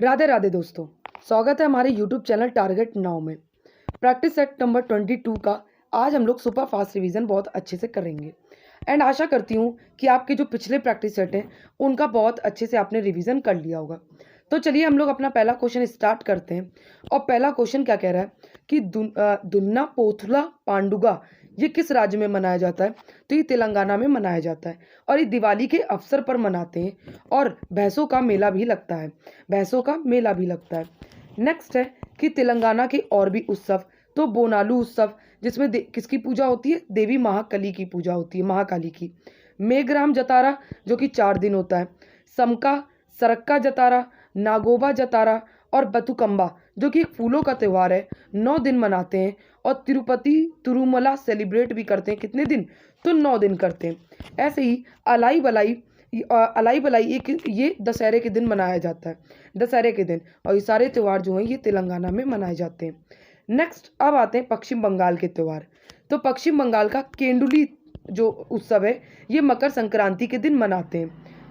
राधे राधे दोस्तों, स्वागत है हमारे YouTube चैनल टारगेट नाउ में। प्रैक्टिस सेट नंबर 22 का आज हम लोग सुपर फास्ट रिवीजन बहुत अच्छे से करेंगे एंड आशा करती हूँ कि आपके जो पिछले प्रैक्टिस सेट हैं उनका बहुत अच्छे से आपने रिवीजन कर लिया होगा। तो चलिए हम लोग अपना पहला क्वेश्चन स्टार्ट करते हैं। और पहला क्वेश्चन क्या कह रहा है कि दुन्ना पोथुला पांडुगा ये किस राज्य में मनाया जाता है? तो ये तेलंगाना में मनाया जाता है और ये दिवाली के अवसर पर मनाते हैं और भैंसों का मेला भी लगता है। भैंसों का मेला भी लगता है। नेक्स्ट है कि तेलंगाना के और भी उत्सव, तो बोनालू उत्सव जिसमें किसकी पूजा होती है? देवी महाकाली की पूजा होती है, महाकाली की। मेघराम जतारा जो कि 4 दिन होता है। समका सरक्का जतारा, नागोबा जतारा और बथुकम्बा जो कि एक फूलों का त्यौहार है, 9 दिन मनाते हैं। और तिरुपति तिरुमला सेलिब्रेट भी करते हैं, कितने दिन? तो 9 दिन करते हैं। ऐसे ही अलाई बलाई एक ये दशहरे के दिन मनाया जाता है, दशहरे के दिन। और ये सारे त्यौहार जो हैं ये तेलंगाना में मनाए जाते हैं। नेक्स्ट अब आते हैं पश्चिम बंगाल के त्यौहार। तो पश्चिम बंगाल का केंडुली जो उत्सव है ये मकर संक्रांति के दिन मनाते हैं।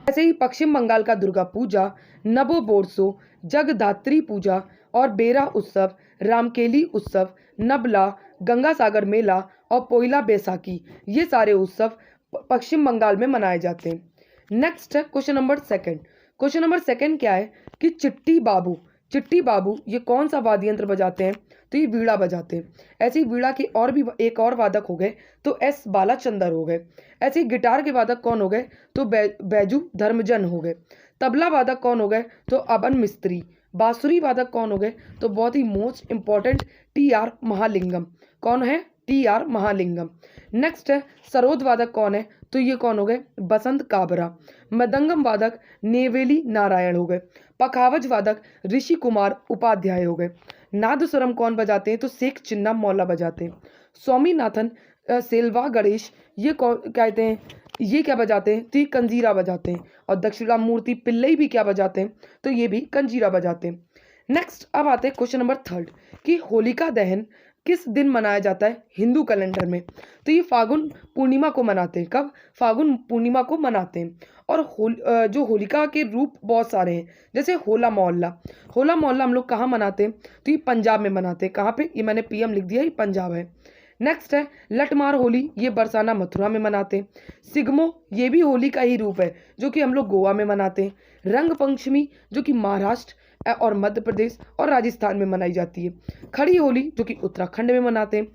ऐसे ही पश्चिम बंगाल का दुर्गा पूजा, नबोबोर्सो, जगधात्री पूजा और बेरा उत्सव, रामकेली उत्सव, नबला, गंगा सागर मेला और पोइला बैसाखी ये सारे उत्सव पश्चिम बंगाल में मनाए जाते हैं। नेक्स्ट है question number second. Question number second क्या है कि चिट्टी बाबू ये कौन सा वाद्य यंत्र बजाते हैं? तो ये वीणा बजाते हैं। ऐसे ही वीणा के और भी एक और वादक हो गए तो एस बालाचंदर हो गए। ऐसे ही गिटार के वादक कौन हो गए? तो बैजू धर्मजन हो गए। तबला वादक कौन हो गए? तो अबन मिस्त्री। बांसुरी वादक कौन हो गए? तो बहुत ही मोस्ट इंपॉर्टेंट टी.आर. महालिंगम। कौन है? टी.आर. महालिंगम। नेक्स्ट है सरोद वादक कौन है? तो ये कौन हो गए? बसंत काबरा। मृदंगम वादक नेवेली नारायण हो गए। पखावज वादक ऋषि कुमार उपाध्याय हो गए। नादस्वरम कौन बजाते हैं? तो शेख चिन्ना मौला बजाते हैं। स्वामीनाथन सेल्वा गणेश ये कौन कहते हैं? ये क्या बजाते हैं? तो ये कंजीरा बजाते हैं। और दक्षिणामूर्ति पिल्लई भी क्या बजाते हैं? तो ये भी कंजीरा बजाते हैं। नेक्स्ट अब आते हैं क्वेश्चन नंबर थर्ड कि होलिका दहन किस दिन मनाया जाता है हिंदू कैलेंडर में? तो ये फागुन पूर्णिमा को मनाते हैं। कब? फागुन पूर्णिमा को मनाते हैं। और जो होलिका के रूप बहुत सारे हैं, जैसे होला मोहल्ला हम लोग कहाँ मनाते हैं? तो ये पंजाब में मनाते हैं। कहाँ पे? ये मैंने पीएम लिख दिया, ये पंजाब है। नेक्स्ट है लठमार होली, ये बरसाना मथुरा में मनाते हैं। सिगमो ये भी होली का ही रूप है जो कि हम लोग गोवा में मनाते हैं। रंग पंचमी जो कि महाराष्ट्र और मध्य प्रदेश और राजस्थान में मनाई जाती है। खड़ी होली जो कि उत्तराखंड में मनाते हैं।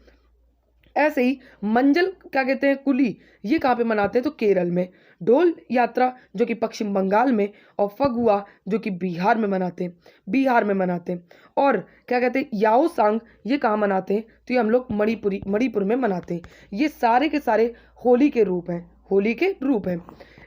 ऐसे ही मंजल क्या कहते हैं कुली, ये कहाँ पे मनाते हैं? तो केरल में। ढोल यात्रा जो कि पश्चिम बंगाल में। और फगुआ जो कि बिहार में मनाते हैं। और क्या कहते हैं याओ सांग, ये कहाँ मनाते हैं? तो ये हम लोग मणिपुर में मनाते हैं। ये सारे के सारे होली के रूप हैं।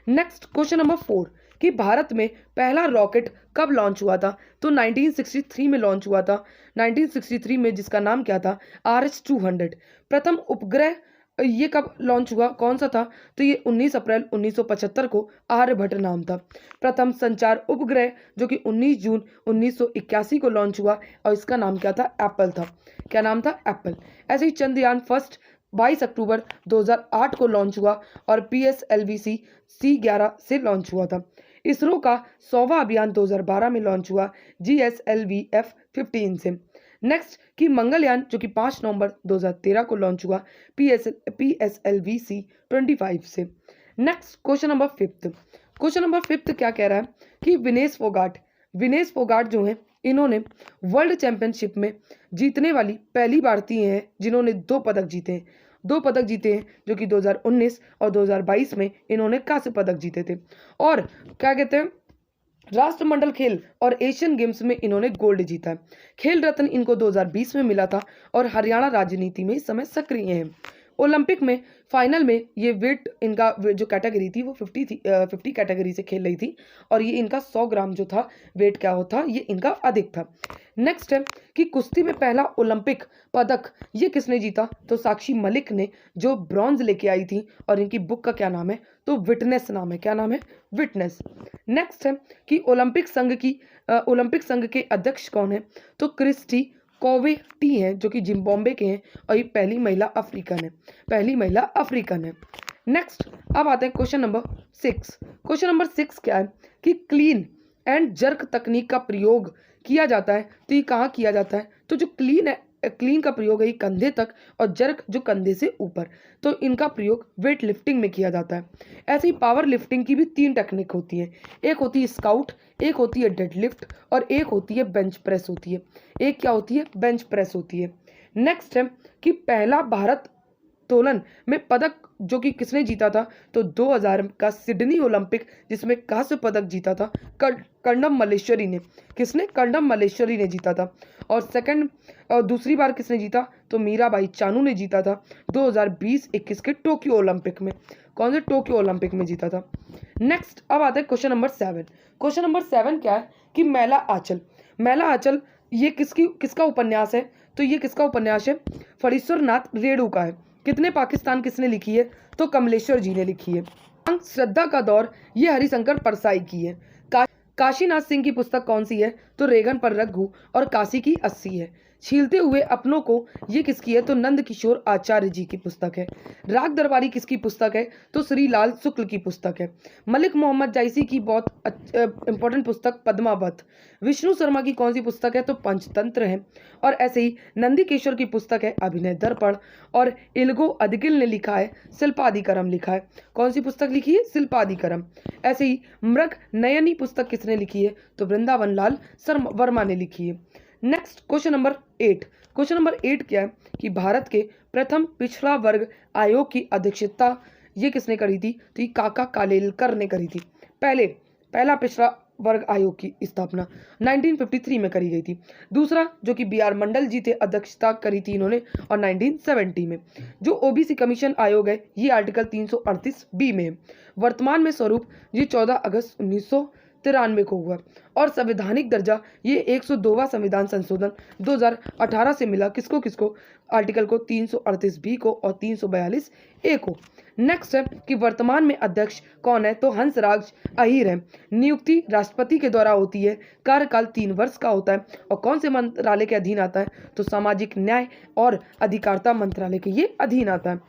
नेक्स्ट क्वेश्चन नंबर 4 कि भारत में पहला रॉकेट कब लॉन्च हुआ था? तो 1963 में लॉन्च हुआ था। 1963 में, जिसका नाम क्या था? RH-200। प्रथम उपग्रह ये कब लॉन्च हुआ? कौन सा था? तो ये 19 अप्रैल 1975 को आर्यभट्ट नाम था। प्रथम संचार उपग्रह जो कि 19 जून 1981 को लॉन्च हुआ और इसका नाम क्या था? एप्पल था। क्या नाम था? एप्पल। ऐसे ही चंद्रयान फर्स्ट 22 अक्टूबर 2008 को लॉन्च हुआ और PSLV C11 से लॉन्च हुआ था। इसरो का 100वां अभियान 2012 में लॉन्च हुआ GSLV-F-15 से। नेक्स्ट कि मंगलयान जो कि 5 नवंबर 2013 को लॉन्च हुआ PSLV-C25 से। नेक्स्ट क्वेश्चन नंबर फिफ्थ क्या कह रहा है कि विनेश फोगाट जो है इन्होंने वर्ल्ड चैंपियनशिप में जीतने वाली पहली भारतीय हैं जिन्होंने 2 पदक जीते हैं जो कि 2019 और 2022 में इन्होंने कांस्य पदक जीते थे। और क्या कहते हैं राष्ट्रमंडल खेल और एशियन गेम्स में इन्होंने गोल्ड जीता है। खेल रत्न इनको 2020 में मिला था और हरियाणा राजनीति में इस समय सक्रिय हैं। ओलंपिक में फाइनल में ये वेट इनका जो कैटेगरी थी वो 50 कैटेगरी से खेल रही थी और ये इनका 100 ग्राम जो था वेट क्या होता ये इनका अधिक था। नेक्स्ट है कि कुश्ती में पहला ओलंपिक पदक ये किसने जीता? तो साक्षी मलिक ने, जो ब्रॉन्ज लेके आई थी। और इनकी बुक का क्या नाम है? तो विटनेस नाम है। क्या नाम है? विटनेस। नेक्स्ट है कि ओलंपिक संघ के अध्यक्ष कौन है? तो क्रिस्टी कोवेटी हैं जो कि जिम्बाब्वे के हैं और ये पहली महिला अफ्रीकन है। नेक्स्ट अब आते हैं क्वेश्चन नंबर 6। क्वेश्चन नंबर 6 क्या है कि क्लीन एंड जर्क तकनीक का प्रयोग किया जाता है, तो ये कहाँ किया जाता है? तो जो क्लीन का प्रयोग है ये कंधे तक, और जर्क जो कंधे से ऊपर, तो इनका प्रयोग वेट लिफ्टिंग में किया जाता है। ऐसे ही पावर लिफ्टिंग की भी 3 टेक्निक होती है। एक होती है स्काउट, एक होती है डेडलिफ्ट, और एक होती है बेंच प्रेस होती है। एक क्या होती है? बेंच प्रेस होती है। नेक्स्ट है कि पहला भारत तोलन में पदक जो कि किसने जीता था? तो 2000 का सिडनी ओलंपिक जिसमें कांस्य पदक जीता था कर्णम मल्लेश्वरी ने। किसने? कर्णम मल्लेश्वरी ने जीता था। और दूसरी बार किसने जीता? तो मीराबाई चानू ने जीता था 2020-21 के टोक्यो ओलंपिक में। कौन से? टोक्यो ओलंपिक में जीता था। नेक्स्ट अब आता है क्वेश्चन नंबर 7। क्वेश्चन नंबर 7 क्या है कि मैला आंचल। मैला आंचल ये किसका उपन्यास है? तो ये किसका उपन्यास है? फणीश्वर नाथ रेणु का है। कितने पाकिस्तान किसने लिखी है? तो कमलेश्वर जी ने लिखी है। श्रद्धा का दौर ये हरिशंकर परसाई की है। काशीनाथ सिंह की पुस्तक कौन सी है? तो रेगन पर रघु और काशी की 80 है। छीलते हुए अपनों को ये किसकी है? तो नंद किशोर आचार्य जी की पुस्तक है। राग दरबारी किसकी पुस्तक है? तो श्रीलाल शुक्ल की पुस्तक है। मलिक मोहम्मद जायसी की बहुत इंपॉर्टेंट पुस्तक पद्मावत। विष्णु शर्मा की कौन सी पुस्तक है? तो पंचतंत्र है। और ऐसे ही नंदीकेश्वर की पुस्तक है अभिनय दर्पण, और इल्गो अदगिल ने लिखा है शिल्पादिकरम लिखा है। कौन सी पुस्तक लिखी है? शिल्पादिकरम। ऐसे ही मृग नयनी पुस्तक किसने लिखी है? तो वृंदावन लाल वर्मा ने लिखी है। Next question number 8। Question number 8 क्या है कि भारत के प्रथम पिछड़ा वर्ग आयोग की अध्यक्षता ये किसने करी थी? तो ये काका कालेलकर ने करी थी। पहला पिछड़ा वर्ग आयोग की स्थापना 1953 में करी गई थी। दूसरा जो कि बी आर मंडल जी थे, अध्यक्षता करी थी इन्होंने, और 1970 में। जो ओबीसी कमीशन आयोग है ये आर्टिकल 338 बी में है। वर्तमान में स्वरूप ये 14 अगस्त 1993 को हुआ, और संवैधानिक दर्जा ये 102वां संविधान संशोधन 2018 से मिला। किसको? आर्टिकल को 338 बी को और 342 ए को। नेक्स्ट है कि वर्तमान में अध्यक्ष कौन है? तो हंसराज अहीर है। नियुक्ति राष्ट्रपति के द्वारा होती है। कार्यकाल 3 वर्ष का होता है, और कौन से मंत्रालय के अधीन आता है? तो सामाजिक न्याय और अधिकारिता मंत्रालय के ये अधीन आता है।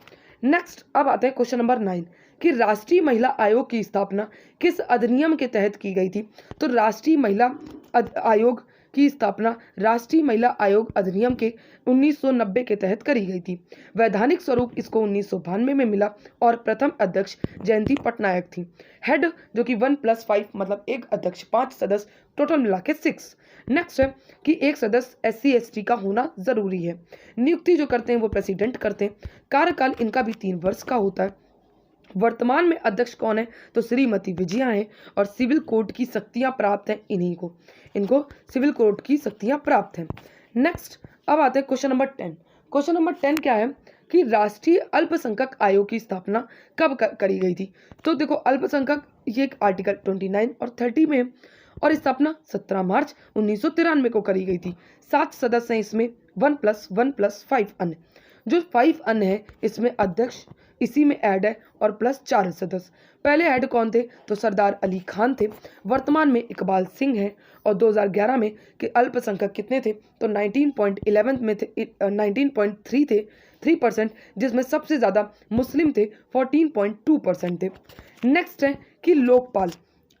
नेक्स्ट अब आते हैं क्वेश्चन नंबर 9 कि राष्ट्रीय महिला आयोग की स्थापना किस अधिनियम के तहत की गई थी? तो राष्ट्रीय महिला आयोग की स्थापना राष्ट्रीय महिला आयोग अधिनियम के 1990 के तहत करी गई थी। वैधानिक स्वरूप इसको 1992 में मिला, और प्रथम अध्यक्ष जयंती पटनायक थी। हेड जो कि 1+5 मतलब एक अध्यक्ष, 5 सदस्य, टोटल मिला के 6। नेक्स्ट है कि एक सदस्य SC ST का होना जरूरी है। नियुक्ति जो करते हैं वो प्रेसिडेंट करते हैं। कार्यकाल इनका भी 3 वर्ष का होता है। वर्तमान में अध्यक्ष कौन है? तो श्रीमती विजया है, और सिविल कोर्ट की शक्तियां प्राप्त हैं इनको सिविल कोर्ट की शक्तियां प्राप्त हैं। नेक्स्ट अब आते हैं क्वेश्चन नंबर 10। क्वेश्चन नंबर 10 क्या है कि राष्ट्रीय अल्पसंख्यक आयोग की स्थापना कब करी गई थी? तो देखो अल्पसंख्यक ये आर्टिकल 29 और 30 में, और स्थापना 17 मार्च 1993 को करी गई थी। 7 सदस्य हैं इसमें, 1+1+5 अन्य। जो 5 अन्य है इसमें अध्यक्ष इसी में ऐड है, और प्लस 4 सदस्य। पहले ऐड कौन थे? तो सरदार अली खान थे। वर्तमान में इकबाल सिंह है, और 2011 में कि अल्पसंख्यक कितने थे? तो 19.11 में थे, 19.3 थे, 3%, जिसमें सबसे ज़्यादा मुस्लिम थे, 14.2% थे। नेक्स्ट है कि लोकपाल।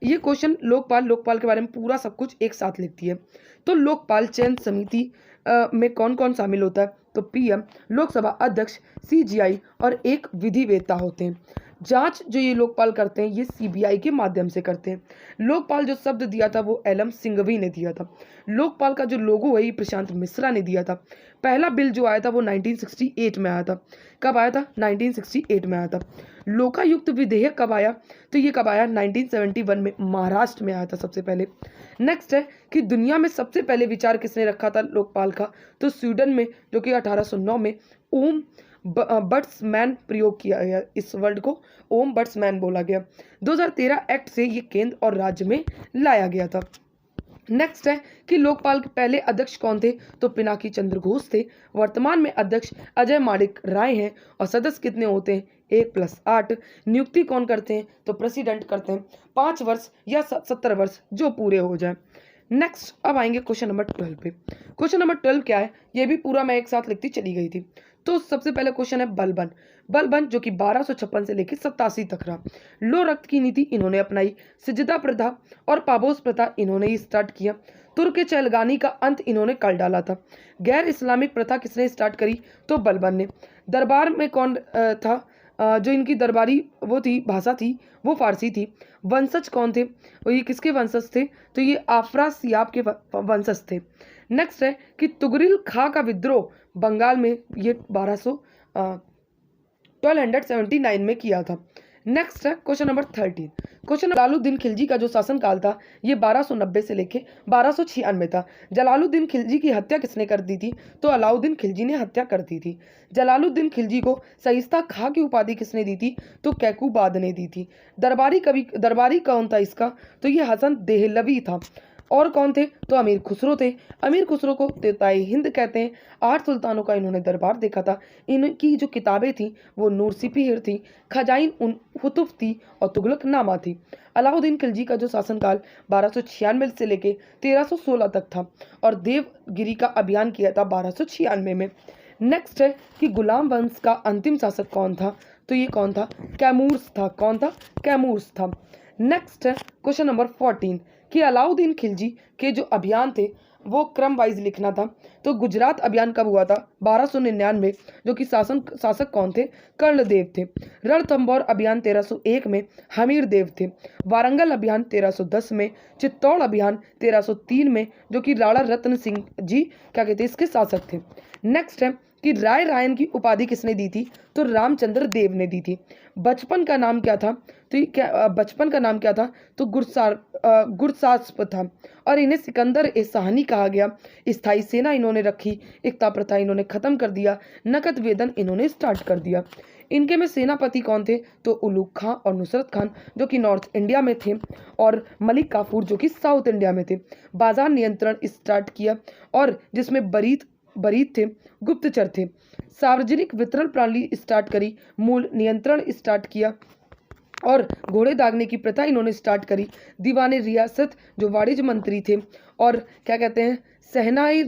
ये क्वेश्चन लोकपाल के बारे में पूरा सब कुछ एक साथ लिखती है। तो लोकपाल चयन समिति में कौन कौन शामिल होता है? तो PM, लोकसभा अध्यक्ष, CGI और एक विधिवेत्ता होते हैं। जांच जो ये लोकपाल करते हैं ये CBI के माध्यम से करते हैं। लोकपाल जो शब्द दिया था वो LM सिंघवी ने दिया था। लोकपाल का जो लोगो है ये प्रशांत मिश्रा ने दिया था। पहला बिल जो आया था वो 1968 में आया था। कब आया था? 1968 में आया था। लोकायुक्त विधेयक कब आया? तो ये कब आया? 1971 में महाराष्ट्र में आया था सबसे पहले। नेक्स्ट है कि दुनिया में सबसे पहले विचार किसने रखा था लोकपाल का? तो स्वीडन में, जो कि 1809 में ओम बट्समैन प्रयोग किया गया। इस वर्ड को ओम बट्समैन बोला गया। 2013 एक्ट से ये केंद्र और राज्य में लाया गया था। नेक्स्ट है कि लोकपाल के पहले अध्यक्ष कौन थे? तो पिनाकी चंद्र घोष थे। वर्तमान में अध्यक्ष अजय माणिक राय हैं, और सदस्य कितने होते हैं? 1+8। नियुक्ति कौन करते हैं? तो प्रेसिडेंट करते हैं। 5 वर्ष या 70 वर्ष जो पूरे हो जाए। नेक्स्ट अब आएंगे क्वेश्चन नंबर 12 पे। क्वेश्चन नंबर 12 क्या है? ये भी पूरा मैं एक साथ लिखती चली गई थी। तो सबसे पहले क्वेश्चन है बलबन। बलबन जो कि 1256 से लेकर 87 तक रहा। लो रक्त की नीति इन्होंने अपनाई। सिजदा प्रथा और पाबोस प्रथा इन्होंने ही स्टार्ट किया। तुर्क चलगानी का अंत इन्होंने कर डाला था। गैर इस्लामिक प्रथा किसने स्टार्ट करी? तो बलबन ने। दरबार में कौन था? जो इनकी दरबारी वो थी भाषा थी वो फारसी थी। वंशज कौन थे? और ये किसके वंशज थे? तो ये आफरासियाब के वंशज थे। नेक्स्ट है कि तुगरिल खां का विद्रोह बंगाल में ये 1279 में किया था। नेक्स्ट है question number 13। Question Jalaluddin Khilji का जो शासनकाल था ये 1290 से लेके 1296 था। जलालुद्दीन खिलजी की हत्या किसने कर दी थी? तो अलाउद्दीन खिलजी ने हत्या कर दी थी। जलालुद्दीन खिलजी को सहिस्ता खां की उपाधि किसने दी थी? तो कैकूबाद ने दी थी। दरबारी कौन था इसका? तो ये हसन देहलवी था। और कौन थे? तो अमीर खुसरो थे। अमीर खुसरो को तोताए हिंद कहते हैं। 8 सुल्तानों का इन्होंने दरबार देखा था। इनकी जो किताबें थी वो नूरसिपिहिर थी, खजाइन उन हुतुफ थी और तुगलकनामा थी। अलाउद्दीन खिलजी का जो शासनकाल 1296 से लेके 1316 तक था और देवगिरी का अभियान किया था 1296 में। नेक्स्ट है कि गुलाम वंश का अंतिम शासक कौन था? तो ये कौन था? कैमूर्स था। कौन था? कैमूर्स था। नेक्स्ट है क्वेश्चन नंबर 14 कि अलाउद्दीन खिलजी के जो अभियान थे वो क्रम वाइज लिखना था। तो गुजरात अभियान कब हुआ था? 1299। जो कि शासक कौन थे? कर्णदेव थे। रणथंभौर अभियान 1301 में हमीर देव थे। वारंगल अभियान 1310 में। चित्तौड़ अभियान 1303 में जो कि राणा रत्न सिंह जी क्या कहते हैं इसके शासक थे। नेक्स्ट है कि राय रायन की उपाधि किसने दी थी? तो रामचंद्र देव ने दी थी। बचपन का नाम क्या था? तो ये क्या बचपन का नाम क्या था? तो गुरसास्प था और इन्हें सिकंदर ए सहानी कहा गया। स्थायी सेना इन्होंने रखी। एकता प्रथा इन्होंने खत्म कर दिया। नकद वेतन इन्होंने स्टार्ट कर दिया। इनके में सेनापति कौन थे? तो उलूग खां और नुसरत खान जो कि नॉर्थ इंडिया में थे और मलिक काफूर जो कि साउथ इंडिया में थे। बाजार नियंत्रण स्टार्ट किया और जिसमें बरीद थे, गुप्तचर थे। सार्वजनिक वितरण प्रणाली स्टार्ट करी। मूल नियंत्रण स्टार्ट किया और घोड़े दागने की प्रथा इन्होंने स्टार्ट करी। दीवाने रियासत जो वाणिज्य मंत्री थे और क्या कहते हैं सहनाई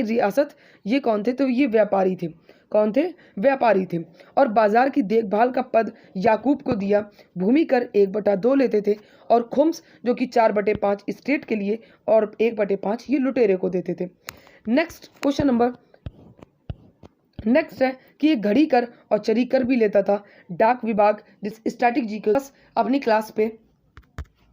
रियासत ये कौन थे? तो ये व्यापारी थे। कौन थे? व्यापारी थे। और बाजार की देखभाल का पद याकूब को दिया। भूमि कर 1/2 लेते थे और खुम्स जो कि 4/5 स्टेट के लिए और 1/5 ये लुटेरे को देते थे। नेक्स्ट है कि ये घड़ी कर और चरी कर भी लेता था। डाक विभाग जिस स्टैटिक जी के अपनी क्लास पे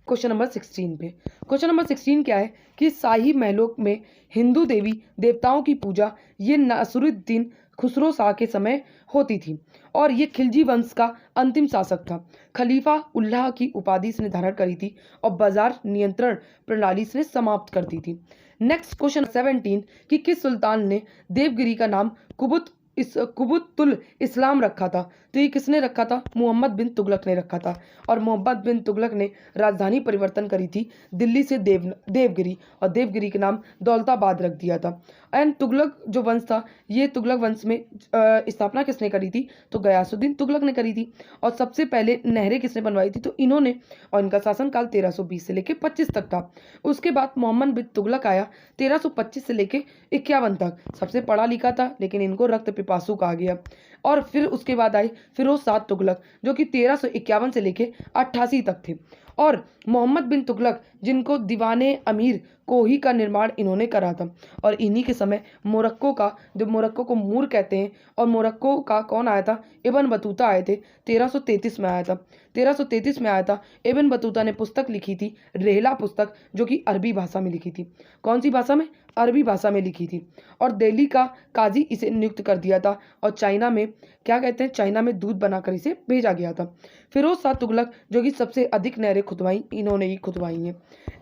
क्वेश्चन नंबर 16 पे। क्वेश्चन नंबर 16 क्या है कि शाही महलों में हिंदू देवी देवताओं की पूजा ये नसरुद्दीन खुसरो शाह के समय होती थी और ये खिलजी वंश का अंतिम शासक था। खलीफा उल्लाह की उपाधि इसने धारण करी थी और बाजार नियंत्रण प्रणाली इसने समाप्त कर दी थी। नेक्स्ट क्वेश्चन 17 कि किस सुल्तान ने देवगिरी का नाम कुबुतुल इस्लाम रखा था? तो ये किसने रखा था? मोहम्मद बिन तुगलक ने रखा था और मोहम्मद बिन तुगलक ने राजधानी परिवर्तन करी थी दिल्ली से देवगिरी और देवगिरी के नाम दौलताबाद रख दिया था। एंड तुगलक जो वंश था ये तुगलक वंश में स्थापना किसने करी थी? तो गयासुद्दीन तुगलक ने करी थी। और सबसे पहले नहरें किसने बनवाई थी? तो इन्होंने। और इनका शासनकाल 1320 से लेकर 25 तक था। उसके बाद मोहम्मद बिन तुगलक आया 1325 से लेकर 51 तक। सबसे पढ़ा लिखा था लेकिन इनको रक्त पिपासु कहा गया। और फिर उसके बाद आए फिरोज शाह तुगलक जो कि 1351 से लेकर 88 तक थे। और मोहम्मद बिन तुगलक जिनको दीवाने अमीर कोही का निर्माण इन्होंने करा था और इन्हीं के समय मोरक्को का जो मोरक्को को मूर कहते हैं और मोरक्को का कौन आया था? इब्न बतूता आए थे। 1333 में आया था। 1333 में आया था। इब्न बतूता ने पुस्तक लिखी थी रेहला पुस्तक जो कि अरबी भाषा में लिखी थी। कौन सी भाषा में? अरबी भाषा में लिखी थी। और दिल्ली का काजी इसे नियुक्त कर दिया था और चाइना में क्या कहते हैं चाइना में दूध बनाकर इसे भेजा गया था। फिरोज शाह तुगलक जो कि सबसे अधिक नहरें खुदवाई इन्होंने ही खुदवाई हैं।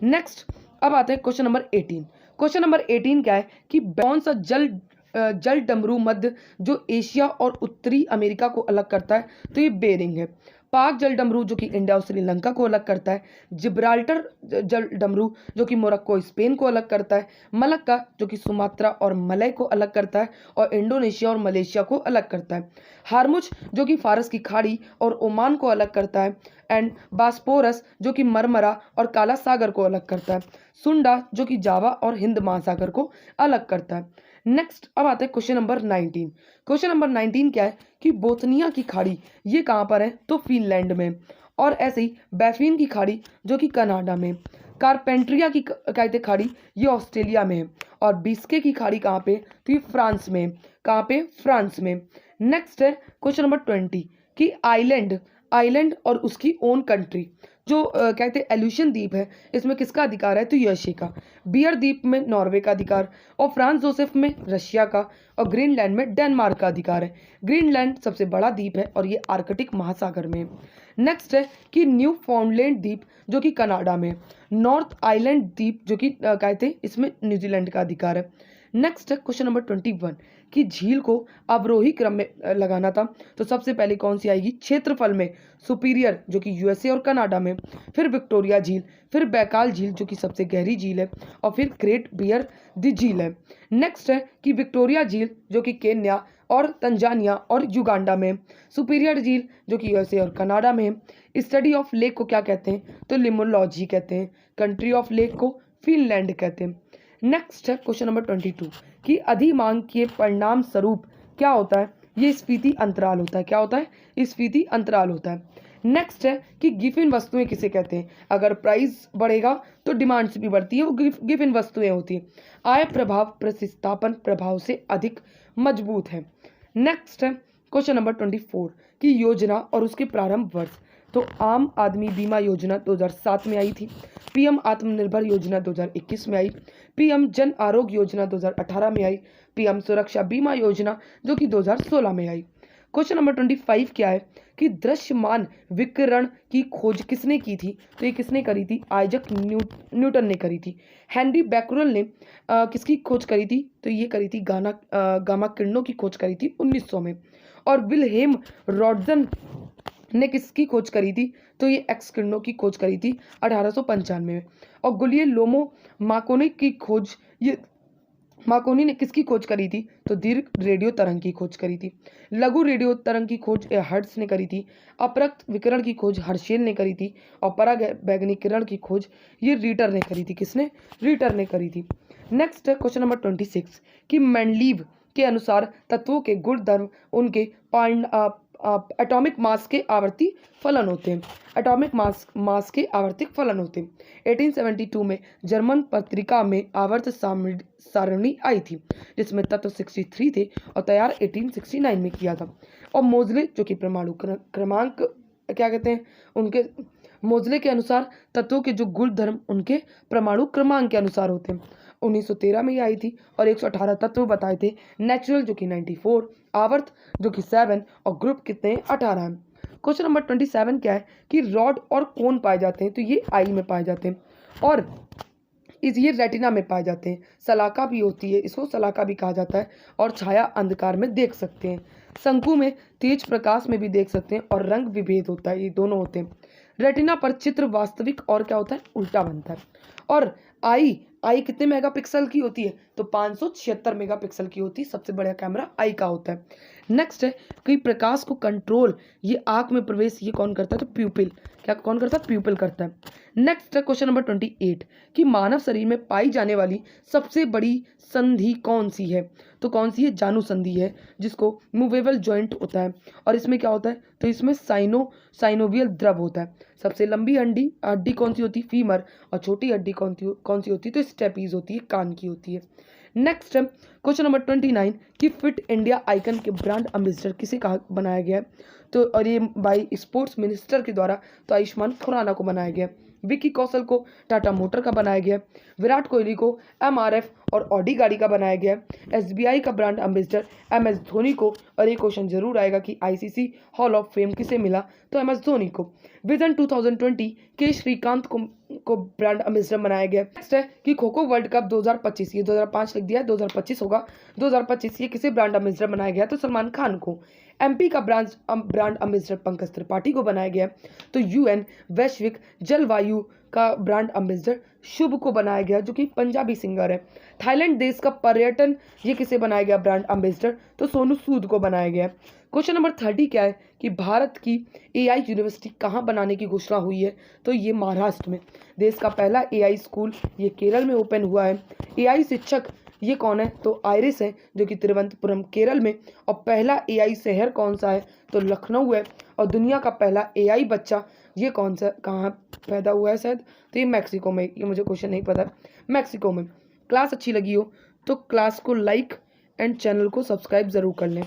नेक्स्ट अब आते हैं क्वेश्चन नंबर 18। क्वेश्चन नंबर 18 क्या है कि कौन सा जल डमरू मध्य जो एशिया और उत्तरी अमेरिका को अलग करता है? तो ये बेरिंग है। पाक जल डमरू जो कि इंडिया और श्रीलंका को अलग करता है, जिब्राल्टर जल डमरू जो कि मोरक्को स्पेन को अलग करता है, मलक्का जो कि सुमात्रा और मलय को अलग करता है और इंडोनेशिया और मलेशिया को अलग करता है, हारमुज जो कि फारस की खाड़ी और ओमान को अलग करता है, एंड बास्पोरस जो कि मरमरा और काला सागर को अलग करता है, सुंडा जो कि जावा और हिंद महासागर को अलग करता है। नेक्स्ट अब आते हैं क्वेश्चन नंबर 19। क्वेश्चन नंबर 19 क्या है कि बोथनिया की खाड़ी ये कहाँ पर है, तो फिनलैंड में, और ऐसे ही बैफिन की खाड़ी जो कि कनाडा में, कारपेंट्रिया की कहते खाड़ी ये ऑस्ट्रेलिया में है, और बिस्के की खाड़ी कहाँ पे, तो ये फ्रांस में, कहाँ पे, फ्रांस में। नेक्स्ट है क्वेश्चन नंबर 20 कि आइलैंड आइलैंड और उसकी ओन कंट्री जो कहते हैं एल्यूशन द्वीप है, इसमें किसका अधिकार है, तो यर्शे का, बियर द्वीप में नॉर्वे का अधिकार, और फ्रांस जोसेफ में रशिया का, और ग्रीनलैंड में डेनमार्क का अधिकार है। ग्रीनलैंड सबसे बड़ा द्वीप है और ये आर्कटिक महासागर में। नेक्स्ट है कि न्यू फाउंडलैंड द्वीप जो कि कनाडा में, नॉर्थ आइलैंड द्वीप जो कि कहते हैं इसमें न्यूजीलैंड का अधिकार है। नेक्स्ट है क्वेश्चन नंबर 21 कि झील को अवरोही क्रम में लगाना था, तो सबसे पहले कौन सी आएगी, क्षेत्रफल में सुपीरियर जो कि यूएसए और कनाडा में, फिर विक्टोरिया झील, फिर बैकाल झील जो कि सबसे गहरी झील है, और फिर ग्रेट बियर द झील है। नेक्स्ट है कि विक्टोरिया झील जो कि केन्या और तंजानिया और युगांडा में, सुपीरियर झील जो कि यूएसए और कनाडा में। स्टडी ऑफ लेक को क्या कहते हैं, तो लिमोलॉजी कहते हैं। कंट्री ऑफ लेक को फिनलैंड कहते हैं। नेक्स्ट है क्वेश्चन नंबर 22 कि अधिमांग के परिणाम स्वरूप क्या होता है, ये स्फीति अंतराल होता है, क्या होता है, स्फीति अंतराल होता है। नेक्स्ट है कि गिफिन वस्तुएं किसे कहते हैं, अगर प्राइस बढ़ेगा तो डिमांड्स भी बढ़ती है, वो गिफिन वस्तुएं होती है। आय प्रभाव प्रतिस्थापन प्रभाव से अधिक मजबूत है। नेक्स्ट है क्वेश्चन नंबर 24 कि योजना और उसके प्रारंभ वर्ष, तो आम आदमी बीमा योजना 2007 में आई थी, पीएम आत्मनिर्भर योजना 2021 में आई, पीएम जन आरोग्य योजना 2018 में आई, पीएम सुरक्षा बीमा योजना जो कि 2016 में आई। क्वेश्चन नंबर 25 क्या है कि दृश्यमान विकिरण की खोज किसने की थी, तो ये किसने करी थी, आइजक न्यूटन ने करी थी। हेनरी बैक्यूरेल ने किसकी खोज करी थी, तो ये करी थी गामा किरणों की खोज करी थी 1900 में। और विल्हेम रॉन्टजन ने किसकी खोज करी थी, तो ये एक्स किरणों की खोज करी थी 1895 में। और गुलियर्मो मार्कोनी की खोज, ये मार्कोनी ने किसकी खोज करी थी, तो दीर्घ रेडियो तरंग की खोज करी थी। लघु रेडियो तरंग की खोज हर्ट्ज ने करी थी। अपरक्त विकिरण की खोज हर्शेल ने करी थी। और पराबैंगनी किरण की खोज ये रीटर ने करी थी, किसने, रीटर ने करी थी। नेक्स्ट है क्वेश्चन नंबर 26 कि मेंडलीव के अनुसार तत्वों के गुणधर्म उनके एटॉमिक मास के आवर्ती फलन होते हैं, एटॉमिक मास के आवर्तिक फलन होते हैं। 1872 में जर्मन पत्रिका में आवर्त सारणी आई थी जिसमें तत्व 63 थे और तैयार 1869 में किया था। और मोजले जो कि परमाणु क्रमांक क्या कहते हैं, उनके मोजले के अनुसार तत्वों के जो गुणधर्म उनके परमाणु क्रमांक के अनुसार होते हैं। 1913 में ये आई थी और 118 तत्व बताए थे। नेचुरल जो कि 94, आवर्त जो कि 7 और ग्रुप कितने 18 हैं। क्वेश्चन नंबर 27 क्या है कि रॉड और कोन पाए जाते हैं, तो ये आई में पाए जाते हैं और ये रेटिना में पाए जाते हैं। सलाका भी होती है, इसको सलाका भी कहा जाता है और छाया अंधकार में देख सकते हैं। शंकु में तेज प्रकाश में भी देख सकते हैं और रंग विभेद होता है, ये दोनों होते हैं। रेटिना पर चित्र वास्तविक और क्या होता है, उल्टा बनता है। और आई कितने मेगापिक्सल की होती है, तो 576 मेगापिक्सल की होती है। सबसे बड़ा कैमरा आई का होता है। नेक्स्ट है कि प्रकाश को कंट्रोल ये आंख में प्रवेश ये कौन करता है, तो प्यूपिल, क्या कौन करता है, प्यूपिल करता है। नेक्स्ट है क्वेश्चन नंबर 28 कि मानव शरीर में पाई जाने वाली सबसे बड़ी संधि कौन सी है, तो कौन सी है, जानु संधि है जिसको मूवेबल जॉइंट होता है। और इसमें क्या होता है, तो इसमें साइनोवियल द्रव होता है। सबसे लंबी हड्डी कौन सी होती है, फीमर, और छोटी हड्डी कौन सी होती है, तो स्टेपीज होती है, कान की होती है। नेक्स्ट है क्वेश्चन नंबर 29 कि फिट इंडिया आइकन के ब्रांड एम्बेसडर किसे कहा बनाया गया है, तो और ये बाई स्पोर्ट्स मिनिस्टर के द्वारा, तो आयुष्मान खुराना को बनाया गया। विकी कौशल को टाटा मोटर का बनाया गया। विराट कोहली को एमआरएफ और ऑडी गाड़ी का बनाया गया। एसबीआई का ब्रांड एम्बेसडर एमएस धोनी को, और ये क्वेश्चन जरूर आएगा कि आईसीसी हॉल ऑफ फेम किसे मिला, तो एमएस धोनी को। विजन 2020 के श्रीकांत को ब्रांड एम्बेसडर बनाया गया। नेक्स्ट है कि खो खो वर्ल्ड कप 2025, ये 2005 लिख दिया है, 2025 होगा। 2025 ये किसे ब्रांड एम्बेसडर बनाया गया? तो सलमान खान को। एमपी का ब्रांड एम्बेसडर पंकज त्रिपाठी को बनाया गया। तो यूएन वैश्विक जलवायु का ब्रांड एम्बेसडर शुभ को बनाया गया, जो कि पंजाबी सिंगर है। थाईलैंड देश का पर्यटन ये किसे बनाया गया ब्रांड एम्बेसडर? तो सोनू सूद को बनाया गया। क्वेश्चन नंबर 30 क्या है कि भारत की एआई यूनिवर्सिटी कहाँ बनाने की घोषणा हुई है? तो ये महाराष्ट्र में। देश का पहला एआई स्कूल ये केरल में ओपन हुआ है। एआई शिक्षक ये कौन है? तो आइरिस है, जो कि तिरुवनंतपुरम केरल में। और पहला एआई शहर कौन सा है? तो लखनऊ है। और दुनिया का पहला एआई बच्चा ये कौन सा कहाँ पैदा हुआ है शायद? तो ये मैक्सिको में। ये मुझे क्वेश्चन नहीं पता, मैक्सिको में। क्लास अच्छी लगी हो तो क्लास को लाइक एंड चैनल को सब्सक्राइब ज़रूर कर लें।